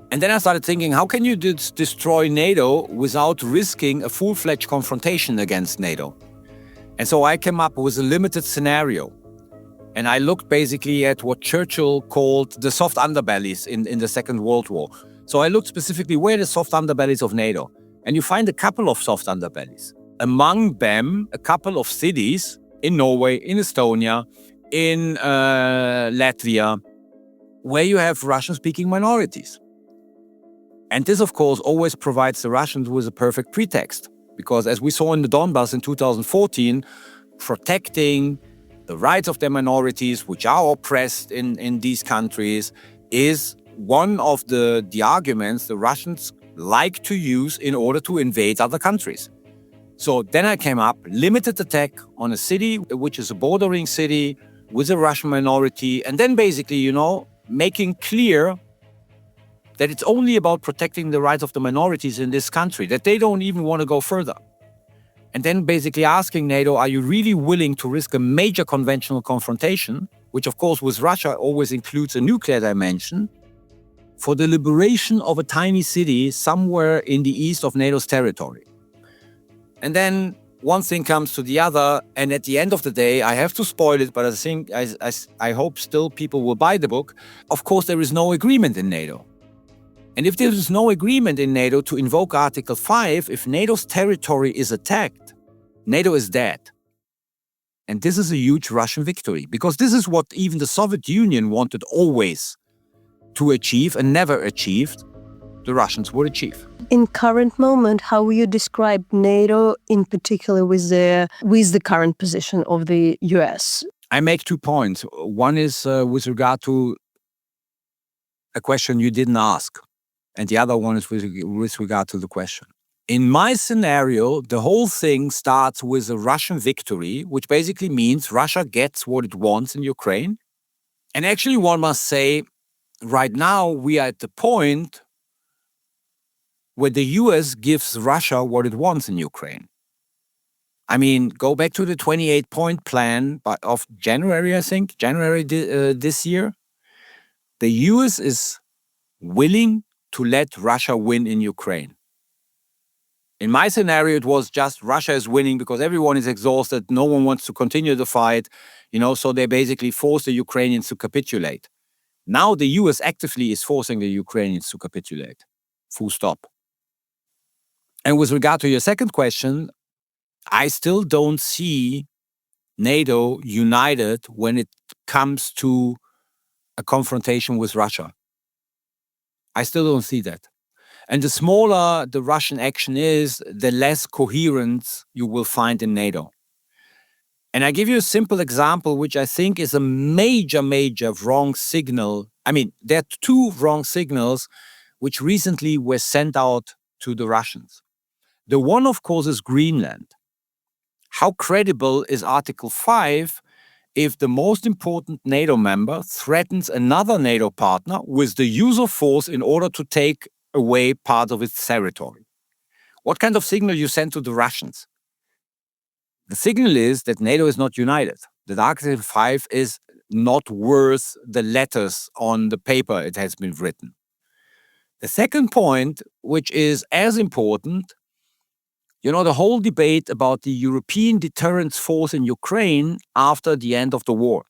And then I started thinking, how can you destroy NATO without risking a full-fledged confrontation against NATO? And so I came up with a limited scenario. And I looked basically at what Churchill called the soft underbellies in the Second World War. So I looked specifically where are the soft underbellies of NATO. And you find a couple of soft underbellies. Among them, a couple of cities in Norway, in Estonia, in Latvia, where you have Russian-speaking minorities. And this, of course, always provides the Russians with a perfect pretext. Because as we saw in the Donbass in 2014, protecting the rights of their minorities, which are oppressed in these countries, is one of the arguments the Russians like to use in order to invade other countries. So then I came up, limited attack on a city, which is a bordering city with a Russian minority, and then basically, making clear that it's only about protecting the rights of the minorities in this country, that they don't even want to go further. And then basically asking NATO, are you really willing to risk a major conventional confrontation, which of course with Russia always includes a nuclear dimension, for the liberation of a tiny city somewhere in the east of NATO's territory? And then one thing comes to the other, and at the end of the day, I have to spoil it, but I think I hope still people will buy the book. Of course, there is no agreement in NATO. And if there is no agreement in NATO to invoke Article 5, if NATO's territory is attacked, NATO is dead. And this is a huge Russian victory, because this is what even the Soviet Union wanted always to achieve and never achieved. The Russians would achieve. In current moment, how will you describe NATO in particular with the current position of the US? I make 2 points. One is with regard to a question you didn't ask, and the other one is with regard to the question. In my scenario, the whole thing starts with a Russian victory, which basically means Russia gets what it wants in Ukraine. And actually, one must say, right now we are at the point where the US gives Russia what it wants in Ukraine. I mean, go back to the 28-point plan of January, I think, January this year. The US is willing to let Russia win in Ukraine. In my scenario, it was just Russia is winning because everyone is exhausted. No one wants to continue the fight, so they basically force the Ukrainians to capitulate. Now the US actively is forcing the Ukrainians to capitulate. Full stop. And with regard to your second question, I still don't see NATO united when it comes to a confrontation with Russia. I still don't see that. And the smaller the Russian action is, the less coherence you will find in NATO. And I give you a simple example, which I think is a major, major wrong signal. I mean, there are 2 wrong signals which recently were sent out to the Russians. The one, of course, is Greenland. How credible is Article 5 if the most important NATO member threatens another NATO partner with the use of force in order to take away part of its territory? What kind of signal you send to the Russians? The signal is that NATO is not united, that Article 5 is not worth the letters on the paper it has been written. The second point, which is as important, the whole debate about the European deterrence force in Ukraine after the end of the war.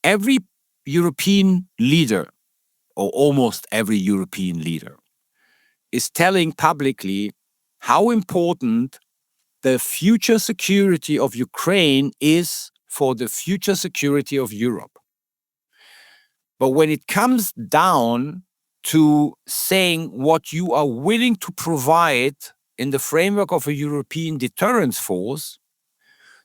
Every European leader, or almost every European leader, is telling publicly how important the future security of Ukraine is for the future security of Europe. But when it comes down to saying what you are willing to provide in the framework of a European deterrence force,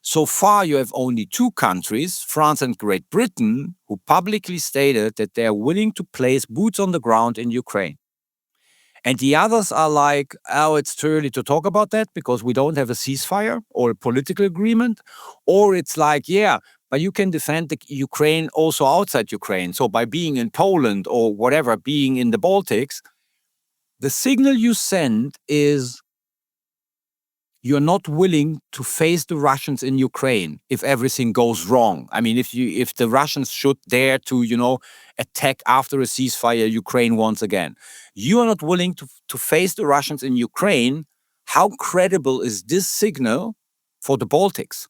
so far you have only 2 countries, France and Great Britain, who publicly stated that they are willing to place boots on the ground in Ukraine. And the others are like, oh, it's too early to talk about that because we don't have a ceasefire or a political agreement. Or it's like, yeah, but you can defend the Ukraine also outside Ukraine. So by being in Poland or whatever, being in the Baltics, the signal you send is you're not willing to face the Russians in Ukraine if everything goes wrong. I mean, if the Russians should dare to, attack after a ceasefire Ukraine once again, you are not willing to face the Russians in Ukraine. How credible is this signal for the Baltics?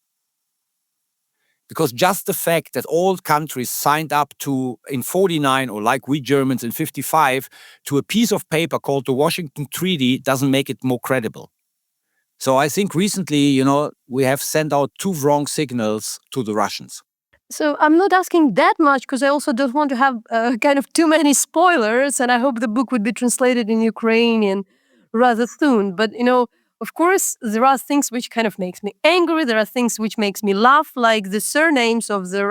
Because just the fact that all countries signed up to, in 49, or like we Germans in 55, to a piece of paper called the Washington Treaty doesn't make it more credible. So I think recently, we have sent out 2 wrong signals to the Russians. So I'm not asking that much because I also don't want to have kind of too many spoilers, and I hope the book would be translated in Ukrainian rather soon. But, of course, there are things which kind of makes me angry. There are things which makes me laugh, like the surnames of the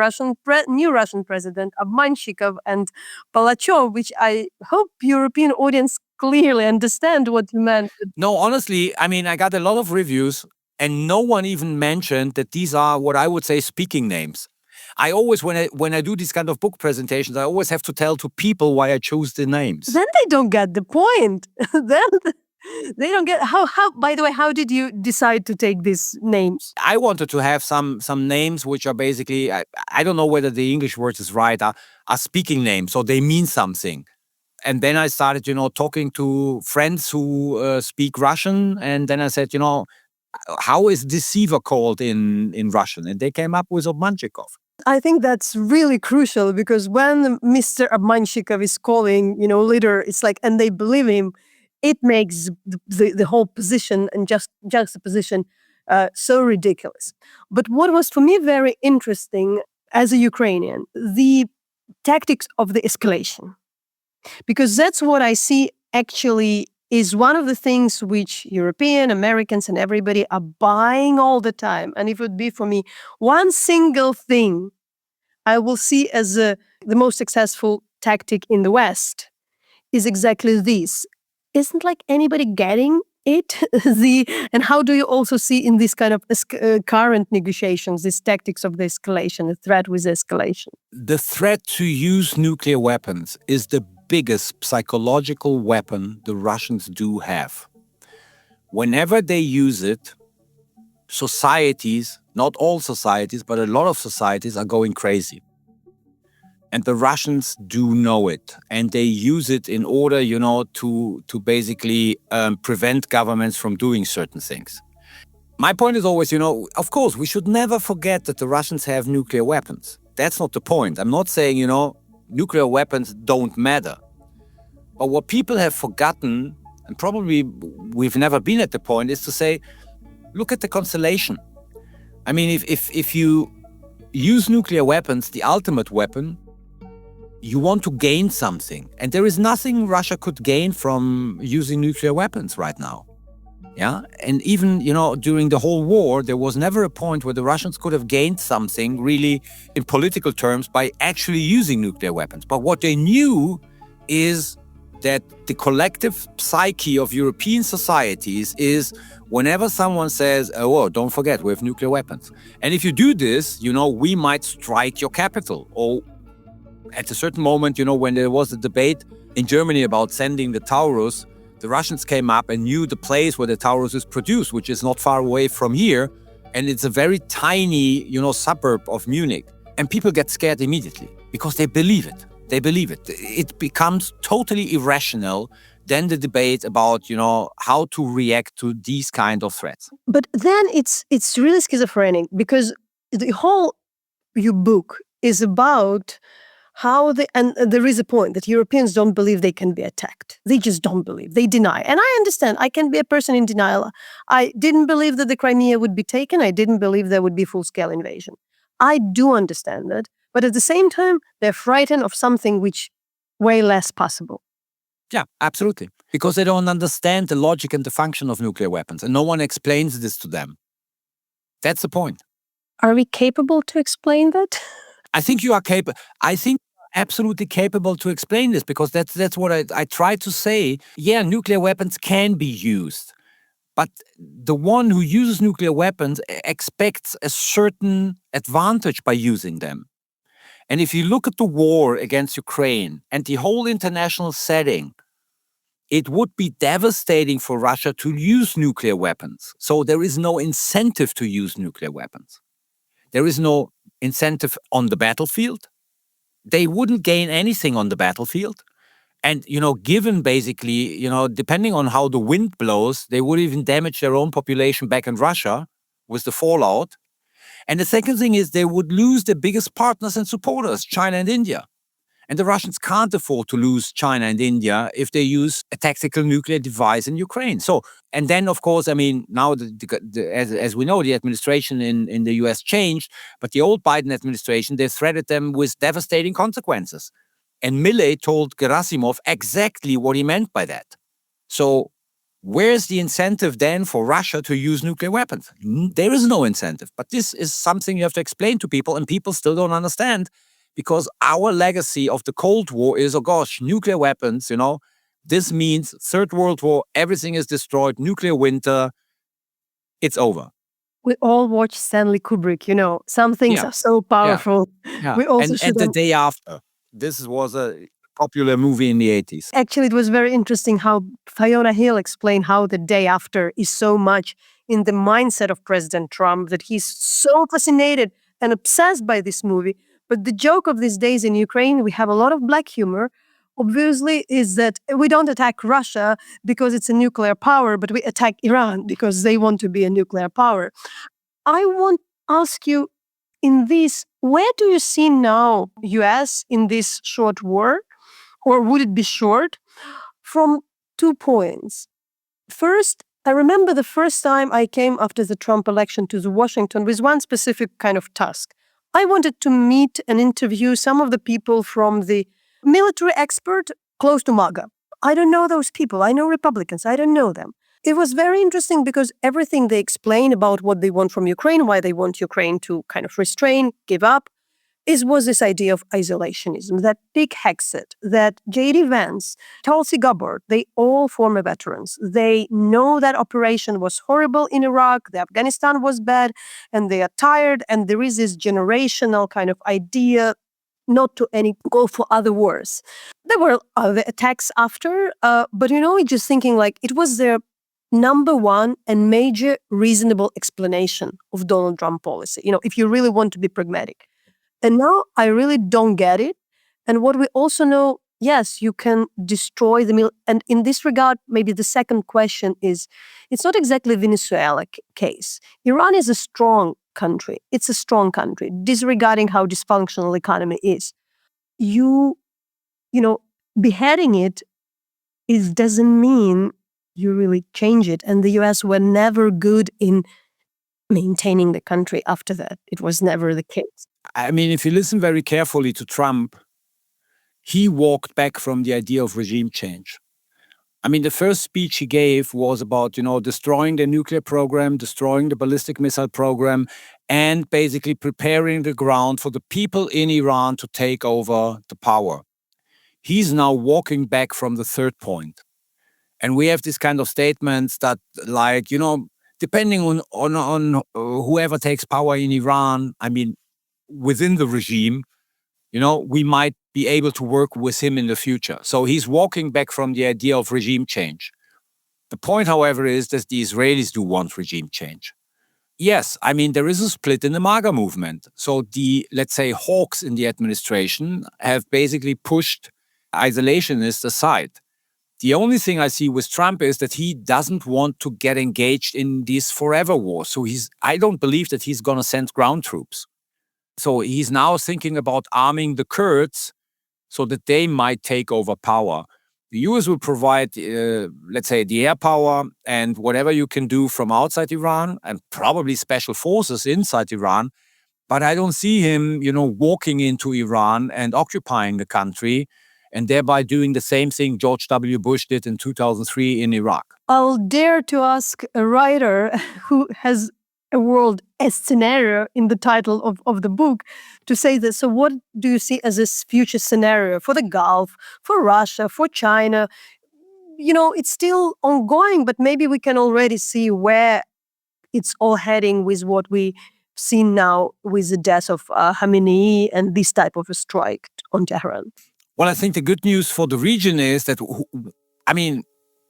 new Russian president, Abmanshikov and Palachov, which I hope European audience clearly understand what you meant. No, honestly, I mean, I got a lot of reviews and no one even mentioned that these are what I would say speaking names. I always, when I do these kind of book presentations, I always have to tell to people why I chose the names. Then they don't get the point. Then they don't get how. By the way, how did you decide to take these names? I wanted to have some names which are basically, I don't know whether the English word is right, are speaking names, so they mean something. And then I started, talking to friends who speak Russian, and then I said, how is deceiver called in Russian? And they came up with Obmanchikov. I think that's really crucial because when Mr. Obmanchikov is calling, leader, it's like, and they believe him, it makes the whole position and just juxtaposition so ridiculous. But what was for me very interesting as a Ukrainian, the tactics of the escalation, because that's what I see actually is one of the things which European, Americans, and everybody are buying all the time. And if it would be for me one single thing I will see as the most successful tactic in the West is exactly this. Isn't like anybody getting it? And how do you also see in this kind of current negotiations, these tactics of the escalation, the threat with escalation? The threat to use nuclear weapons is the biggest psychological weapon the Russians do have. Whenever they use it, societies, not all societies, but a lot of societies are going crazy. And the Russians do know it. And they use it in order, to basically prevent governments from doing certain things. My point is always, of course, we should never forget that the Russians have nuclear weapons. That's not the point. I'm not saying, nuclear weapons don't matter. But what people have forgotten, and probably we've never been at the point, is to say, look at the constellation. I mean, if you use nuclear weapons, the ultimate weapon, you want to gain something. And there is nothing Russia could gain from using nuclear weapons right now. Yeah. And even, during the whole war, there was never a point where the Russians could have gained something really in political terms by actually using nuclear weapons. But what they knew is that the collective psyche of European societies is whenever someone says, oh, don't forget, we have nuclear weapons. And if you do this, we might strike your capital. Or at a certain moment, when there was a debate in Germany about sending the Taurus, the Russians came up and knew the place where the Taurus is produced, which is not far away from here. And it's a very tiny, suburb of Munich. And people get scared immediately because they believe it. They believe it. It becomes totally irrational then the debate about, how to react to these kind of threats. But then it's really schizophrenic because the whole your book is about how and there is a point that Europeans don't believe they can be attacked. They just don't believe. They deny. And I understand. I can be a person in denial. I didn't believe that the Crimea would be taken. I didn't believe there would be full-scale invasion. I do understand that. But at the same time, they're frightened of something which way less possible. Yeah, absolutely. Because they don't understand the logic and the function of nuclear weapons. And no one explains this to them. That's the point. Are we capable to explain that? I think you are capable. I think absolutely capable to explain this because that's what I try to say. Yeah, nuclear weapons can be used. But the one who uses nuclear weapons expects a certain advantage by using them. And if you look at the war against Ukraine and the whole international setting, it would be devastating for Russia to use nuclear weapons. So there is no incentive to use nuclear weapons. There is no incentive on the battlefield. They wouldn't gain anything on the battlefield. And, given basically, depending on how the wind blows, they would even damage their own population back in Russia with the fallout. And the second thing is they would lose their biggest partners and supporters, China and India. And the Russians can't afford to lose China and India if they use a tactical nuclear device in Ukraine. So, and then, of course, I mean, now, as we know, the administration in the US changed, but the old Biden administration, they threatened them with devastating consequences. And Milley told Gerasimov exactly what he meant by that. So where's the incentive then for Russia to use nuclear weapons? There is no incentive. But this is something you have to explain to people, and people still don't understand because our legacy of the Cold War is, oh gosh, nuclear weapons, This means Third World War, everything is destroyed, nuclear winter, it's over. We all watch Stanley Kubrick, some things Yeah. are so powerful. Yeah. We also and should the day after, this was a popular movie in the 80s. Actually, it was very interesting how Fiona Hill explained how the day after is so much in the mindset of President Trump, that he's so fascinated and obsessed by this movie. But the joke of these days in Ukraine, we have a lot of black humor, obviously, is that we don't attack Russia because it's a nuclear power, but we attack Iran because they want to be a nuclear power. I want to ask you, in this, where do you see now US in this short war? Or would it be short? From 2 points. First, I remember the first time I came after the Trump election to the Washington with one specific kind of task. I wanted to meet and interview some of the people from the military expert close to MAGA. I don't know those people. I know Republicans. I don't know them. It was very interesting because everything they explain about what they want from Ukraine, why they want Ukraine to kind of restrain, give up, was this idea of isolationism, that Pete Hegseth, that J.D. Vance, Tulsi Gabbard, they all former veterans. They know that operation was horrible in Iraq, that Afghanistan was bad, and they are tired, and there is this generational kind of idea not to go for other wars. There were other attacks after, but just thinking like it was their number one and major reasonable explanation of Donald Trump policy, if you really want to be pragmatic. And now I really don't get it. And what we also know, yes, you can destroy the mill. And in this regard, maybe the second question is, it's not exactly Venezuela case. Iran is a strong country. It's a strong country, disregarding how dysfunctional the economy is. Beheading it doesn't mean you really change it. And the US were never good in maintaining the country after that. It was never the case. I mean, if you listen very carefully to Trump, he walked back from the idea of regime change. I mean, the first speech he gave was about, destroying the nuclear program, destroying the ballistic missile program, and basically preparing the ground for the people in Iran to take over the power. He's now walking back from the third point. And we have this kind of statements that, like, depending on whoever takes power in Iran, I mean, within the regime, we might be able to work with him in the future. So he's walking back from the idea of regime change. The point, however, is that the Israelis do want regime change. Yes, I mean, there is a split in the MAGA movement. So the, let's say, hawks in the administration have basically pushed isolationists aside. The only thing I see with Trump is that he doesn't want to get engaged in this forever war. So I don't believe that he's going to send ground troops. So he's now thinking about arming the Kurds so that they might take over power. The US will provide, let's say, the air power and whatever you can do from outside Iran, and probably special forces inside Iran. But I don't see him, walking into Iran and occupying the country and thereby doing the same thing George W. Bush did in 2003 in Iraq. I'll dare to ask a writer who has a world scenario in the title of the book to say this. So what do you see as this future scenario for the Gulf, for Russia, for China? It's still ongoing, but maybe we can already see where it's all heading with what we see now with the death of Khamenei and this type of a strike on Tehran. Well, I think the good news for the region is that,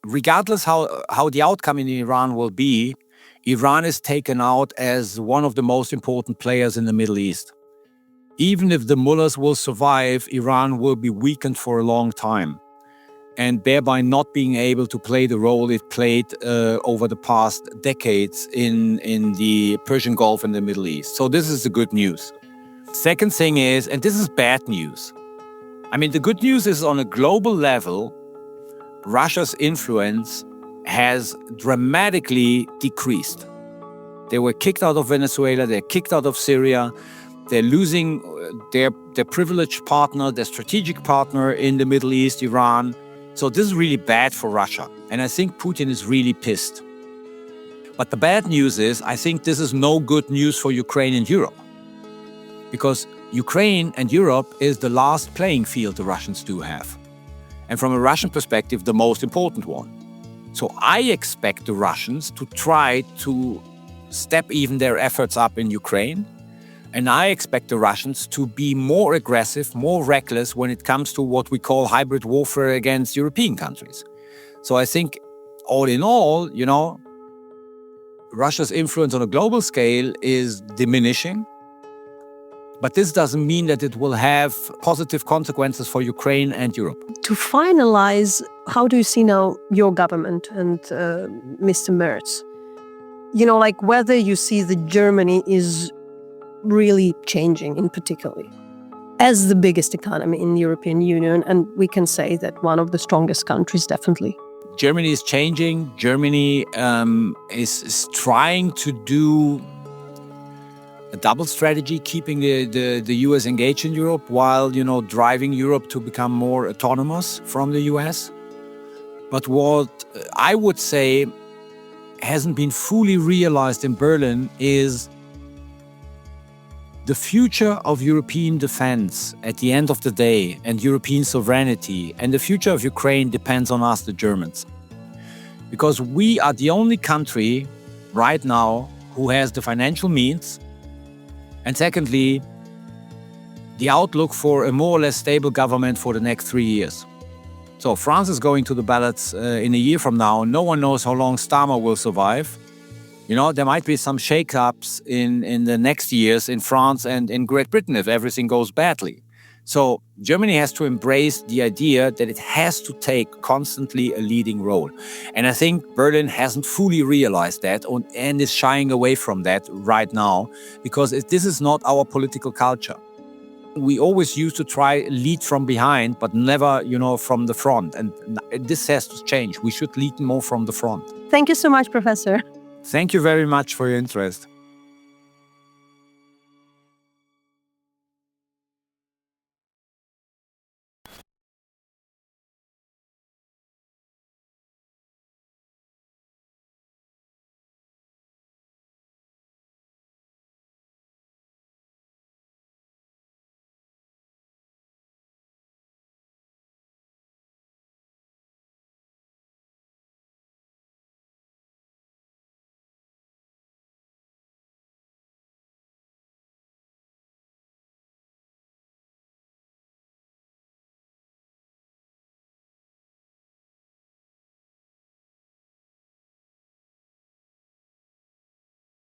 regardless how the outcome in Iran will be, Iran is taken out as one of the most important players in the Middle East. Even if the mullahs will survive, Iran will be weakened for a long time, and thereby not being able to play the role it played over the past decades in the Persian Gulf and the Middle East. So this is the good news. Second thing is, and this is bad news, the good news is on a global level, Russia's influence has dramatically decreased. They were kicked out of Venezuela, they're kicked out of Syria, they're losing their privileged partner, their strategic partner in the Middle East, Iran. So this is really bad for Russia. And I think Putin is really pissed. But the bad news is, I think this is no good news for Ukraine and Europe. Because Ukraine and Europe is the last playing field the Russians do have. and from a Russian perspective, the most important one. So I expect the Russians to try to step even their efforts up in Ukraine. And I expect the Russians to be more aggressive, more reckless when it comes to what we call hybrid warfare against European countries. So I think all in all, Russia's influence on a global scale is diminishing. But this doesn't mean that it will have positive consequences for Ukraine and Europe. To finalize, how do you see now your government and Mr. Merz? Whether you see that Germany is really changing in particular as the biggest economy in the European Union, and we can say that one of the strongest countries, definitely. Germany is changing. Germany is trying to do a double strategy, keeping the US engaged in Europe while, driving Europe to become more autonomous from the US. But what I would say hasn't been fully realized in Berlin is the future of European defense at the end of the day, and European sovereignty and the future of Ukraine depends on us, the Germans. Because we are the only country right now who has the financial means, and secondly, the outlook for a more or less stable government for the next 3 years. So France is going to the ballots in a year from now. No one knows how long Starmer will survive. There might be some shake-ups in the next years in France and in Great Britain if everything goes badly. So Germany has to embrace the idea that it has to take constantly a leading role. And I think Berlin hasn't fully realized that and is shying away from that right now because this is not our political culture. We always used to try lead from behind, but never, from the front. And this has to change. We should lead more from the front. Thank you so much, Professor. Thank you very much for your interest.